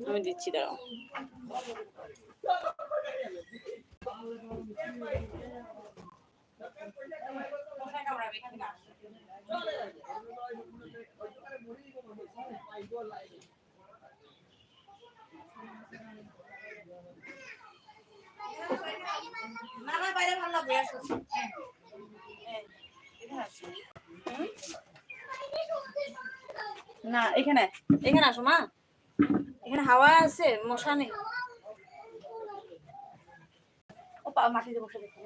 আমি দিচ্ছি, দাঁড়াও। না, এখানে এখানে আসো মা, এখানে হাওয়া আছে, মশা নেই। ও মাটিতে বসে দেখো।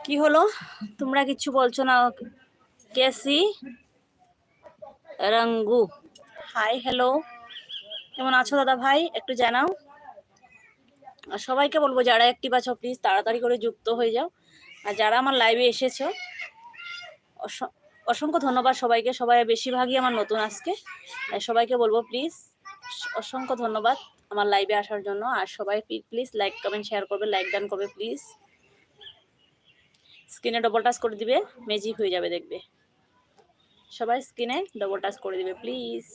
কি হলো, তোমরা কিচ্ছু বলছো না? কেসি রঙ্গু, হাই, হ্যালো, কেমন আছো দাদা ভাই? একটু জানাও। আর সবাইকে বলবো যারা অ্যাক্টিভ আছো প্লিজ তাড়াতাড়ি করে যুক্ত হয়ে যাও। আর যারা আমার লাইভে এসেছো অসংখ্য ধন্যবাদ সবাইকে। সবাই বেশিরভাগই আমার নতুন আজকে, সবাইকে বলবো প্লিজ অসংখ্য ধন্যবাদ আমার লাইভে আসার জন্য। আর সবাই প্লিজ লাইক কমেন্ট শেয়ার করবে, লাইক ডান করবে প্লিজ। স্ক্রিনে ডবল টাচ করে দিবে, ম্যাজিক হয়ে যাবে দেখবে। সবাই স্ক্রিনে ডবল টাচ করে দিবে প্লিজ।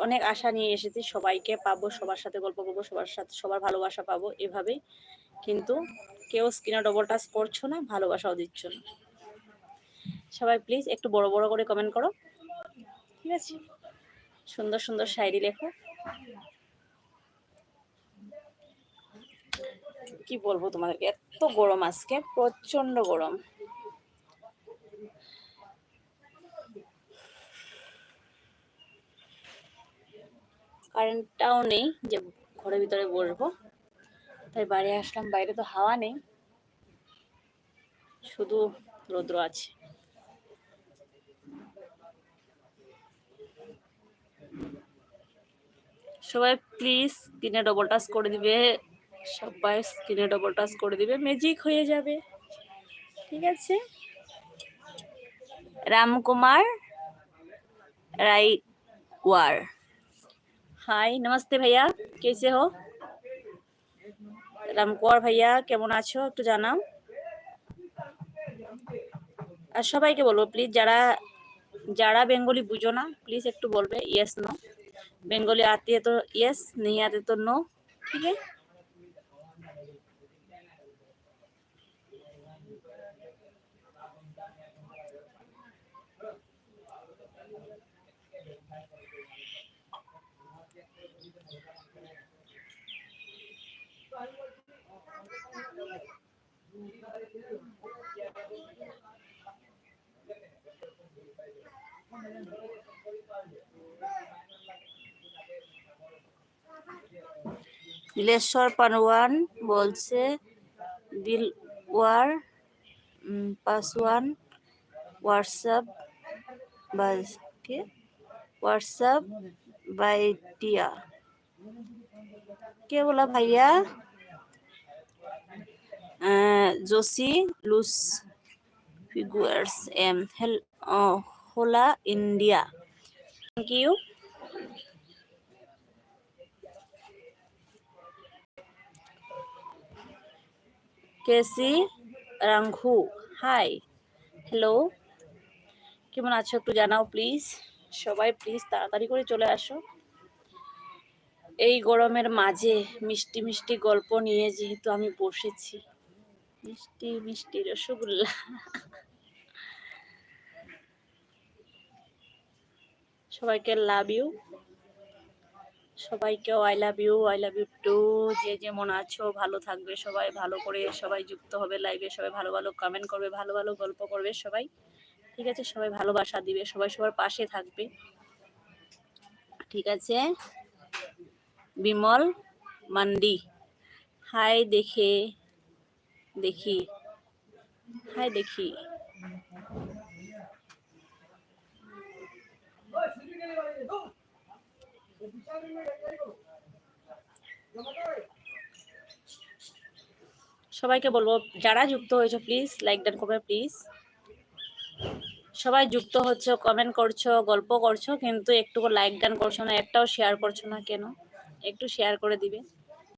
অনেক আশা নিয়ে এসেছি, সবাইকে পাবো, সবার সাথে গল্প করবো, সবার সাথে সবার ভালোবাসা পাবো এভাবেই, কিন্তু কেউ স্ক্রিনে ডবল টাচ করছো না, ভালোবাসাও দিচ্ছ না। সবাই প্লিজ একটু বড় বড় করে কমেন্ট করো, ঠিক আছে? সুন্দর সুন্দর শায়রি লেখো। কি বলবো তোমাদেরকে, এত গরম আজকে, প্রচন্ড গরম। কারেন্টটাও নেই যে ঘরের ভিতরে বসবো, তাই বাইরে আসলাম। বাইরে তো হাওয়া নেই, শুধু রৌদ্র আছে। সবাই প্লিজ স্ক্রিনে ডবল টাচ করে দিবে, সবাই স্ক্রিনে ডবল টাচ করে দিবে, ম্যাজিক হয়ে যাবে, ঠিক আছে? रामकुमार रायवार, हाय, नमस्ते भैया, कैसे हो? रामकुमार भैया কেমন আছো একটু জানাও। আর সবাইকে বলবো প্লিজ যারা যারা বেঙ্গলি বুঝো না प्लीज একটু বলবে यस नो। बेंगली आती है तो यस, नहीं आते तो नो, ठीक है? নীলেশ্বর পানওয়ান বলছে দিলওয়ার पासवान व्हाट्सएप बस के व्हाट्सएप बाइटिया, क्या बोला भैया? जोशी लूस फिगर्स एम होला इंडिया, थैंक यू। কেসি রাঙ্গু, হাই, হ্যালো, কেমন আছো একটু জানাও প্লিজ। সবাই প্লিজ তাড়াতাড়ি করে চলে আসো। এই গরমের মাঝে মিষ্টি মিষ্টি গল্প নিয়ে যেহেতু আমি বসেছি, মিষ্টি মিষ্টি রসগোল্লা। সবাইকে লাভ ইউ, সবাইকে আই লাভ ইউ টু। যে যেমন আছো ভালো থাকবে সবাই, ভালো করে সবাই যুক্ত হবে লাইভে, সবাই ভালো ভালো কমেন্ট করবে, ভালো ভালো গল্প করবে সবাই, ঠিক আছে? সবাই ভালোবাসা দিবে, সবাই সবার পাশে থাকবে, ঠিক আছে? বিমল মান্ডি, হাই, দেখি হাই দেখি। সবাইকে বলবো যারা যুক্ত হয়েছে প্লিজ লাইক ডান করবে প্লিজ। সবাই যুক্ত হচ্ছে, কমেন্ট করছো, গল্প করছো, কিন্তু একটু লাইক ডান করছো না, একটাও শেয়ার করছো না কেন? একটু শেয়ার করে দিবে।